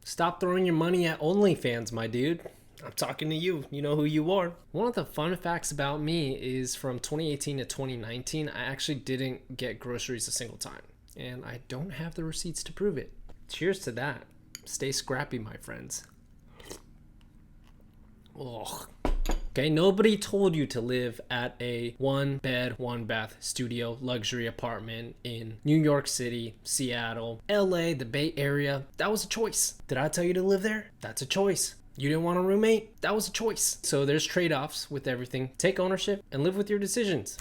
Stop throwing your money at OnlyFans, my dude. I'm talking to you. You know who you are. One of the fun facts about me is from 2018 to 2019, I actually didn't get groceries a single time. And I don't have the receipts to prove it. Cheers to that. Stay scrappy, my friends. Ugh. Okay, nobody told you to live at a 1-bed, 1-bath studio luxury apartment in New York City, Seattle, LA, the Bay Area. That was a choice. Did I tell you to live there? That's a choice. You didn't want a roommate? That was a choice. So there's trade-offs with everything. Take ownership and live with your decisions.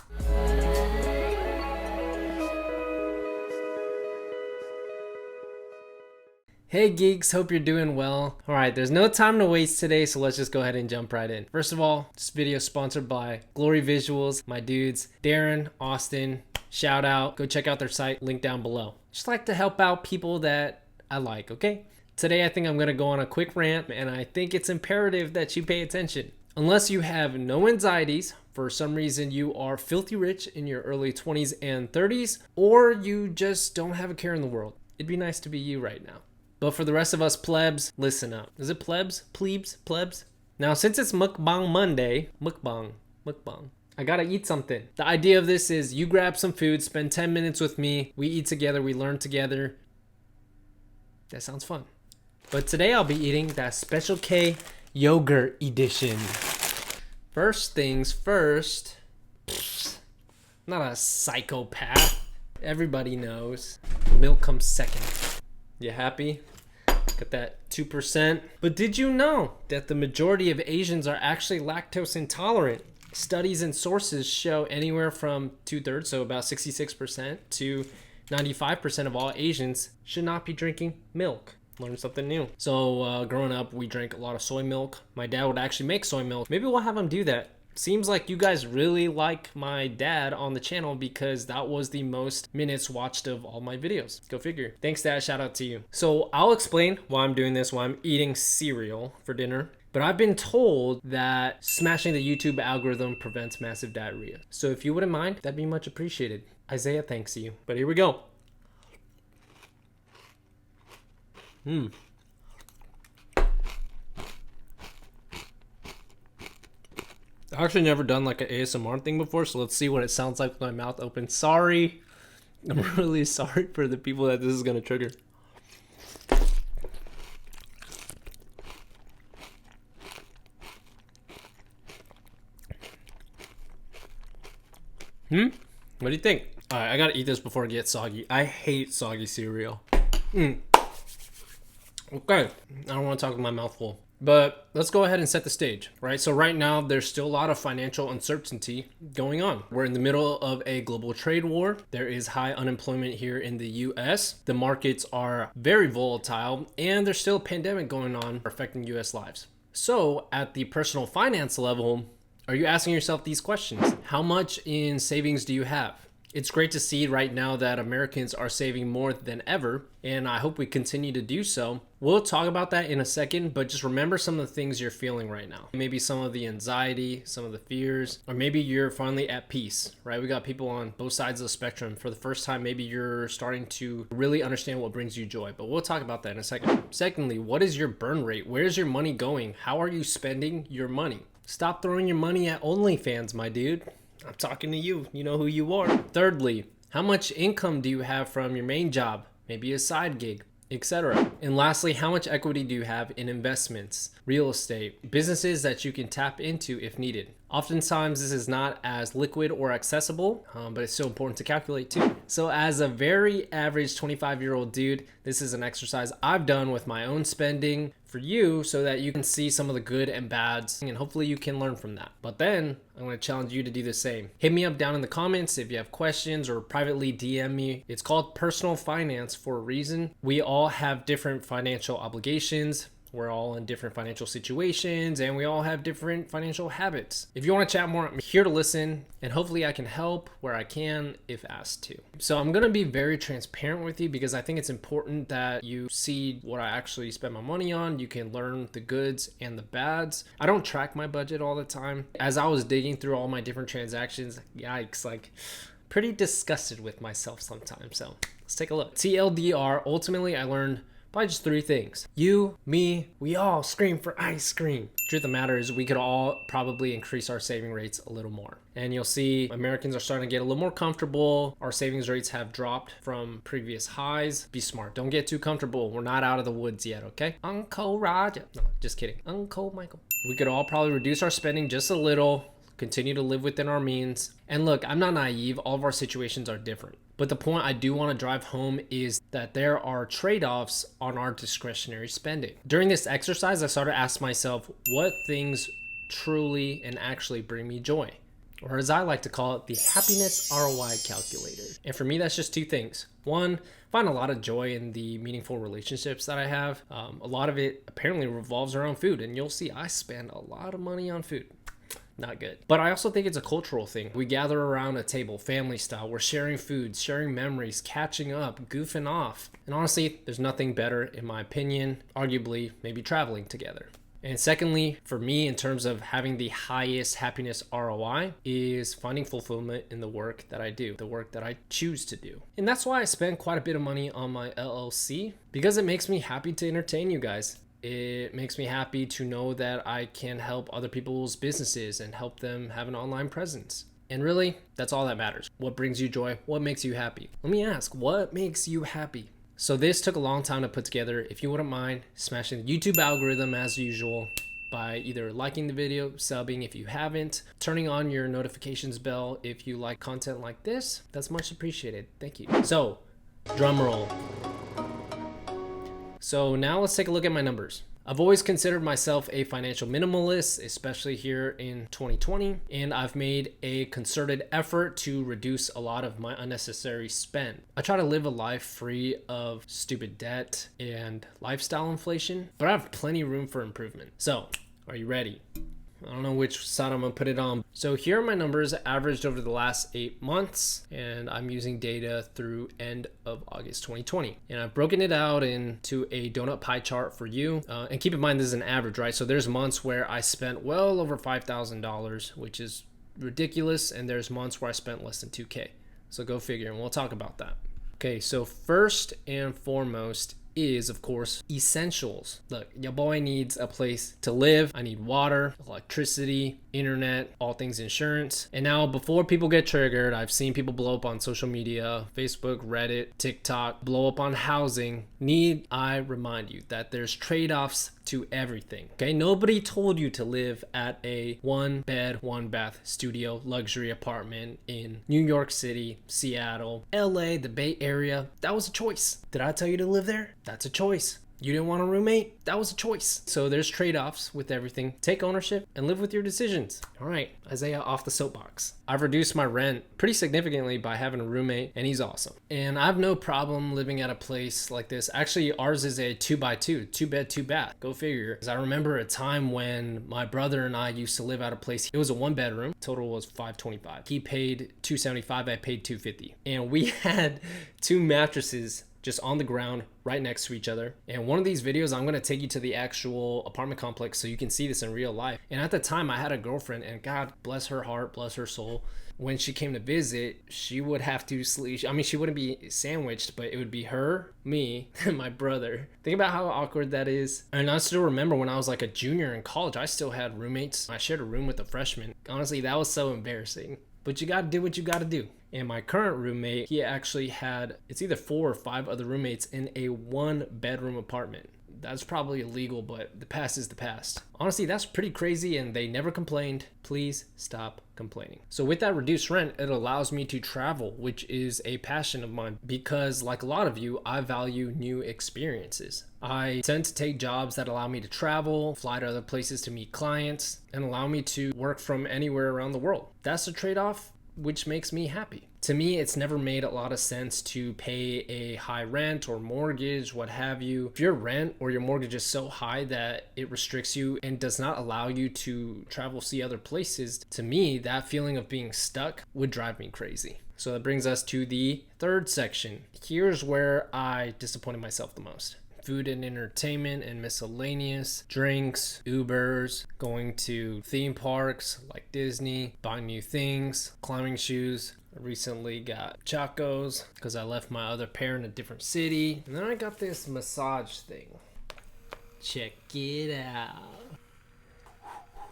Hey geeks, hope you're doing well. All right, there's no time to waste today, so let's just go ahead and jump right in. First of all, this video is sponsored by Glory Visuals, my dudes, Darren, Austin, shout out. Go check out their site, link down below. Just like to help out people that I like, okay? Today, I think I'm gonna go on a quick rant, and I think it's imperative that you pay attention. Unless you have no anxieties, for some reason you are filthy rich in your early 20s and 30s, or you just don't have a care in the world. It'd be nice to be you right now. But for the rest of us plebs, listen up. Is it plebs? Plebes? Plebs? Now, since it's mukbang Monday, mukbang, I gotta eat something. The idea of this is you grab some food, spend 10 minutes with me, we eat together, we learn together. That sounds fun. But today I'll be eating that Special K yogurt edition. First things first, not a psychopath. Everybody knows milk comes second. You happy? Got that 2%. But did you know that the majority of Asians are actually lactose intolerant? Studies and sources show anywhere from 2/3, so about 66%, to 95% of all Asians should not be drinking milk. Learn something new. So growing up, we drank a lot of soy milk. My dad would actually make soy milk. Maybe we'll have him do that. Seems like you guys really like my dad on the channel because that was the most minutes watched of all my videos. Go figure. Thanks, Dad. Shout out to you. So I'll explain why I'm doing this, why I'm eating cereal for dinner. But I've been told that smashing the YouTube algorithm prevents massive diarrhea. So if you wouldn't mind, that'd be much appreciated. Isaiah thanks you. But here we go. I've actually never done like an ASMR thing before, so let's see what it sounds like with my mouth open. Sorry. I'm really sorry for the people that this is gonna trigger. What do you think? All right, I gotta eat this before it gets soggy. I hate soggy cereal. Okay, I don't want to talk with my mouth full. But let's go ahead and set the stage, right? So right now, there's still a lot of financial uncertainty going on. We're in the middle of a global trade war. There is high unemployment here in the US. The markets are very volatile, and there's still a pandemic going on affecting US lives. So at the personal finance level, are you asking yourself these questions? How much in savings do you have? It's great to see right now that Americans are saving more than ever, and I hope we continue to do so. We'll talk about that in a second, but just remember some of the things you're feeling right now. Maybe some of the anxiety, some of the fears, or maybe you're finally at peace, right? We got people on both sides of the spectrum. For the first time, maybe you're starting to really understand what brings you joy, but we'll talk about that in a second. Secondly, what is your burn rate? Where's your money going? How are you spending your money? Stop throwing your money at OnlyFans, my dude. I'm talking to you. You know who you are. Thirdly, how much income do you have from your main job? Maybe a side gig, etc. And lastly, how much equity do you have in investments, real estate, businesses that you can tap into if needed? Oftentimes, this is not as liquid or accessible, but it's still important to calculate too. So as a very average 25-year-old dude, this is an exercise I've done with my own spending for you so that you can see some of the good and bads, and hopefully you can learn from that. But then I'm going to challenge you to do the same. Hit me up down in the comments if you have questions, or privately DM me. It's called personal finance for a reason. We all have different financial obligations. We're all in different financial situations, and we all have different financial habits. If you want to chat more, I'm here to listen, and hopefully I can help where I can if asked to. So I'm going to be very transparent with you because I think it's important that you see what I actually spend my money on. You can learn the goods and the bads. I don't track my budget all the time. As I was digging through all my different transactions, yikes, like pretty disgusted with myself sometimes. So let's take a look. TLDR, ultimately I learned by just 3 things. You, me, we all scream for ice cream. Truth of the matter is we could all probably increase our saving rates a little more. And you'll see Americans are starting to get a little more comfortable. Our savings rates have dropped from previous highs. Be smart. Don't get too comfortable. We're not out of the woods yet, okay? Uncle Roger. No, just kidding. Uncle Michael. We could all probably reduce our spending just a little, continue to live within our means. And look, I'm not naive. All of our situations are different. But the point I do want to drive home is that there are trade-offs on our discretionary spending. During this exercise, I started to ask myself, what things truly and actually bring me joy? Or as I like to call it, the happiness ROI calculator. And for me, that's just 2 things. One, I find a lot of joy in the meaningful relationships that I have. A lot of it apparently revolves around food. And you'll see I spend a lot of money on food. Not good. But I also think it's a cultural thing. We gather around a table, family style. We're sharing foods, sharing memories, catching up, goofing off. And honestly, there's nothing better, in my opinion, arguably, maybe traveling together. And secondly, for me, in terms of having the highest happiness ROI, is finding fulfillment in the work that I do, the work that I choose to do. And that's why I spend quite a bit of money on my LLC, because it makes me happy to entertain you guys. It makes me happy to know that I can help other people's businesses and help them have an online presence. And really, that's all that matters. What brings you joy? What makes you happy? Let me ask, what makes you happy? So this took a long time to put together. If you wouldn't mind smashing the YouTube algorithm as usual by either liking the video, subbing if you haven't, turning on your notifications bell if you like content like this, that's much appreciated. Thank you. So, drum roll. So now let's take a look at my numbers. I've always considered myself a financial minimalist, especially here in 2020, and I've made a concerted effort to reduce a lot of my unnecessary spend. I try to live a life free of stupid debt and lifestyle inflation, but I have plenty of room for improvement. So, are you ready? I don't know which side I'm gonna put it on. So here are my numbers averaged over the last 8 months, and I'm using data through end of August 2020. And I've broken it out into a donut pie chart for you. And keep in mind, this is an average, right? So there's months where I spent well over $5,000, which is ridiculous. And there's months where I spent less than 2K. So go figure, and we'll talk about that. Okay, so first and foremost is, of course, essentials. Look, your boy needs a place to live. I need water, electricity, internet, all things insurance. And now, before people get triggered, I've seen people blow up on social media, Facebook, Reddit, TikTok, blow up on housing. Need I remind you that there's trade-offs to everything, okay? Nobody told you to live at a 1-bed, 1-bath studio luxury apartment in New York City, Seattle, LA, the Bay Area. That was a choice. Did I tell you to live there? That's a choice. You didn't want a roommate? That was a choice. So there's trade-offs with everything. Take ownership and live with your decisions. All right, Isaiah off the soapbox. I've reduced my rent pretty significantly by having a roommate, and he's awesome. And I have no problem living at a place like this. Actually, ours is a 2x2, 2-bed, 2-bath. Go figure. Because I remember a time when my brother and I used to live at a place. It was a 1-bedroom. Total was $525. He paid $275. I paid $250. And we had 2 mattresses just on the ground right next to each other. And one of these videos, I'm going to take you to the actual apartment complex so you can see this in real life. And at the time, I had a girlfriend, and God bless her heart, bless her soul, when she came to visit, she would have to sleep. I mean, she wouldn't be sandwiched, but it would be her, me, and my brother. Think about how awkward that is. And I still remember when I was like a junior in college, I still had roommates. I shared a room with a freshman. Honestly, that was so embarrassing. But you got to do what you got to do. And my current roommate, he actually had, it's either 4 or 5 other roommates in a 1-bedroom apartment. That's probably illegal, but the past is the past. Honestly, that's pretty crazy, and they never complained. Please stop complaining. So with that reduced rent, it allows me to travel, which is a passion of mine, because like a lot of you, I value new experiences. I tend to take jobs that allow me to travel, fly to other places to meet clients, and allow me to work from anywhere around the world. That's a trade-off which makes me happy. To me, it's never made a lot of sense to pay a high rent or mortgage, what have you. If your rent or your mortgage is so high that it restricts you and does not allow you to travel, see other places, to me, that feeling of being stuck would drive me crazy. So that brings us to the third section. Here's where I disappointed myself the most. Food and entertainment and miscellaneous, drinks, Ubers, going to theme parks like Disney, buying new things, climbing shoes. I recently got Chacos because I left my other pair in a different city. And then I got this massage thing. Check it out.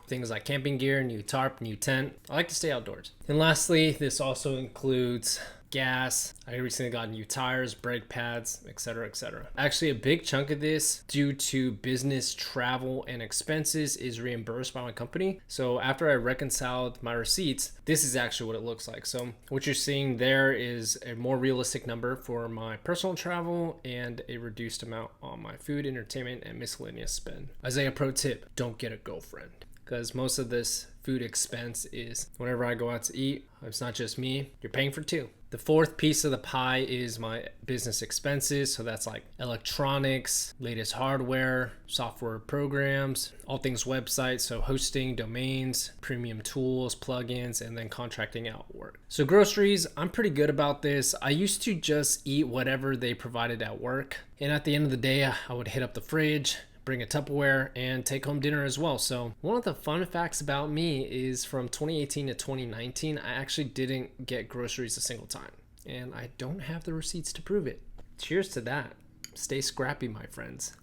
Things like camping gear, new tarp, new tent. I like to stay outdoors. And lastly, this also includes gas. I recently got new tires, brake pads, etc., etc. Actually, a big chunk of this, due to business travel and expenses, is reimbursed by my company. So after I reconciled my receipts, this is actually what it looks like. So what you're seeing there is a more realistic number for my personal travel and a reduced amount on my food, entertainment, and miscellaneous spend. Isaiah pro tip, don't get a girlfriend. Because most of this food expense is whenever I go out to eat, it's not just me, you're paying for two. The fourth piece of the pie is my business expenses. So that's like electronics, latest hardware, software programs, all things websites. So hosting, domains, premium tools, plugins, and then contracting out work. So groceries, I'm pretty good about this. I used to just eat whatever they provided at work. And at the end of the day, I would hit up the fridge, bring a Tupperware, and take home dinner as well. So one of the fun facts about me is from 2018 to 2019, I actually didn't get groceries a single time. And I don't have the receipts to prove it. Cheers to that. Stay scrappy, my friends.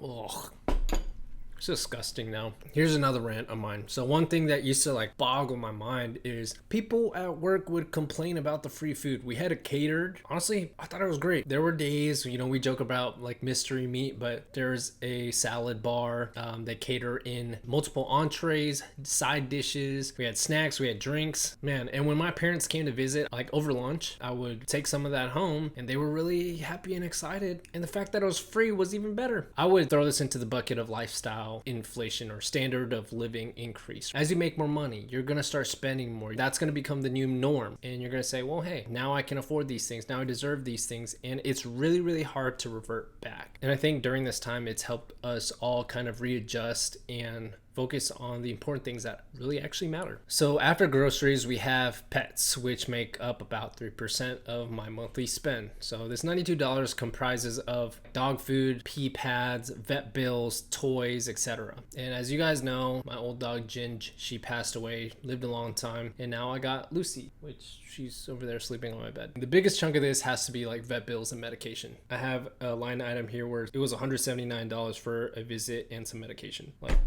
Ugh. It's disgusting now. Here's another rant of mine. So one thing that used to like boggle my mind is people at work would complain about the free food. We had it catered. Honestly, I thought it was great. There were days, we joke about like mystery meat, but there's a salad bar. They cater in multiple entrees, side dishes. We had snacks, we had drinks. Man, and when my parents came to visit, like over lunch, I would take some of that home and they were really happy and excited. And the fact that it was free was even better. I would throw this into the bucket of lifestyle inflation or standard of living increase. As you make more money, you're going to start spending more. That's going to become the new norm. And you're going to say, well, hey, now I can afford these things. Now I deserve these things. And it's really, really hard to revert back. And I think during this time, it's helped us all kind of readjust and focus on the important things that really actually matter. So after groceries, we have pets, which make up about 3% of my monthly spend. So this $92 comprises of dog food, pee pads, vet bills, toys, etc. And as you guys know, my old dog Ginge, she passed away, lived a long time, and now I got Lucy, which she's over there sleeping on my bed. The biggest chunk of this has to be like vet bills and medication. I have a line item here where it was $179 for a visit and some medication. Like,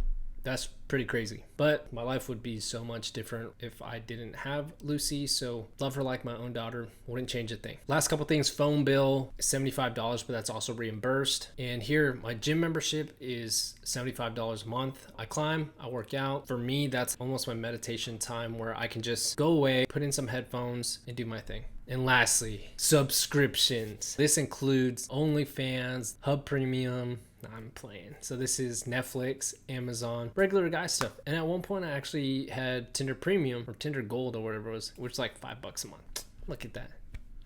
that's pretty crazy. But my life would be so much different if I didn't have Lucy. So love her like my own daughter. Wouldn't change a thing. Last couple things, phone bill, $75, but that's also reimbursed. And here, my gym membership is $75 a month. I climb, I work out. For me, that's almost my meditation time where I can just go away, put in some headphones, and do my thing. And lastly, subscriptions. This includes OnlyFans, Hub Premium. I'm playing. So this is Netflix, Amazon, regular guy stuff. And at one point I actually had Tinder Premium or Tinder Gold or whatever it was, which is like $5 a month. Look at that.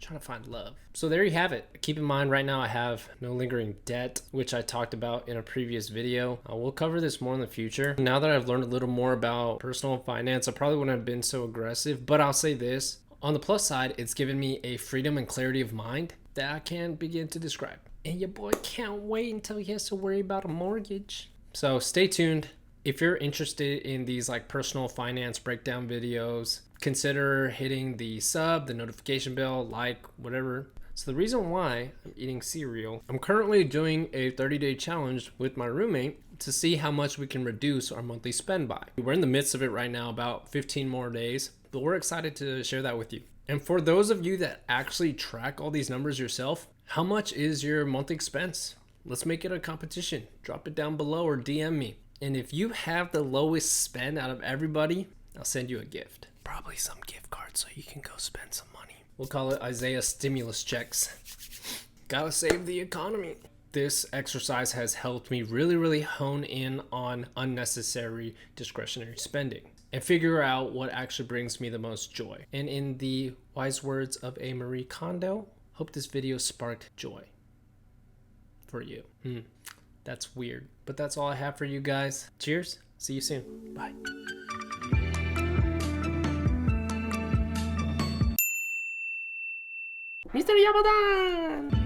Trying to find love. So there you have it. Keep in mind right now I have no lingering debt, which I talked about in a previous video. We'll cover this more in the future. Now that I've learned a little more about personal finance, I probably wouldn't have been so aggressive, but I'll say this. On the plus side, it's given me a freedom and clarity of mind that I can't begin to describe. And your boy can't wait until he has to worry about a mortgage. So stay tuned. If you're interested in these like personal finance breakdown videos, consider hitting the sub, the notification bell, like, whatever. So the reason why I'm eating cereal, I'm currently doing a 30-day challenge with my roommate to see how much we can reduce our monthly spend by. We're in the midst of it right now, about 15 more days, but we're excited to share that with you. And for those of you that actually track all these numbers yourself, how much is your monthly expense? Let's make it a competition. Drop it down below or DM me. And if you have the lowest spend out of everybody, I'll send you a gift. Probably some gift card so you can go spend some money. We'll call it Isaiah stimulus checks. Gotta save the economy. This exercise has helped me really hone in on unnecessary discretionary spending and figure out what actually brings me the most joy. And in the wise words of a Marie Kondo, hope this video sparked joy for you. That's weird, but that's all I have for you guys. Cheers. See you soon. Bye. Mr. Yabadan!